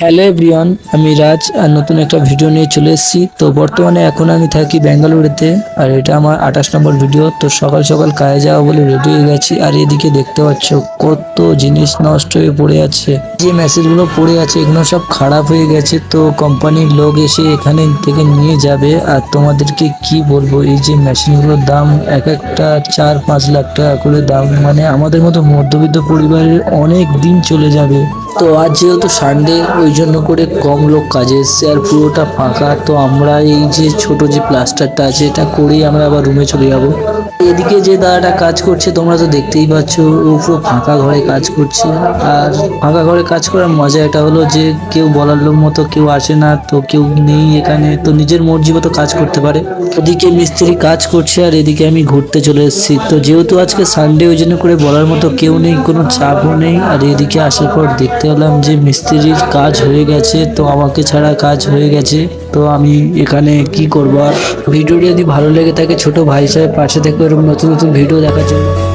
Hello everyone, আমি রাজ আর নতুন একটা ভিডিও নিয়ে চলে এসেছি। তো বর্তমানে এখন আমি থাকি বেঙ্গালুরুতে, আর এটা আমার 28 নম্বর ভিডিও। তো সকাল সকাল কাজে যাওয়া বলে রেডি হয়ে গেছি, আর এদিকে দেখতে পাচ্ছ কত জিনিস নষ্ট হয়ে পড়ে আছে। যে মেসেজগুলো পড়ে আছে এগুলো সব খারাপ হয়ে গেছে, তো কোম্পানির লোক এসে এখানে থেকে নিয়ে যাবে। আর তোমাদেরকে কি বলবো, এই যে মেশিনগুলোর দাম এক একটা 4-5 লাখ টাকা করে দাম, মানে আমাদের মতো মধ্যবিত্ত পরিবারের অনেক দিন চলে যাবে। তো আজ যেহেতু সানডে, ওই জন্য করে কম লোক কাজে এসছে আর পুরোটা ফাঁকা। তো আমরা এই যে ছোট যে প্লাস্টারটা আছে এটা করেই আমরা আবার রুমে চলে যাব। এদিকে যে দাদাটা কাজ করছে তোমরা তো দেখতেই পাচ্ছ, ও পুরো ফাঁকা ঘরে কাজ করছে। আর ফাঁকা ঘরে কাজ করার মজা এটা হলো যে কেউ বলার লোক মতো কেউ আসে না, তো কেউ নেই এখানে, তো নিজের মর্জি মতো কাজ করতে পারে। ওদিকে মিস্ত্রি কাজ করছে আর এদিকে আমি ঘুরতে চলে এসেছি। তো যেহেতু আজকে সানডে, ওই জন্য করে বলার মতো কেউ নেই, কোনো চাপও নেই। আর এদিকে আসার পর দেখতে পেলাম যে মিস্ত্রির কাজ হয়ে গেছে, তো আমাকে ছাড়া কাজ হয়ে গেছে। তো আমি এখানে কি করবো আর। ভিডিওটি যদি ভালো লেগে থাকে ছোট ভাই হিসেবে পাশে থেকে এরকম নতুন নতুন ভিডিও দেখার জন্য।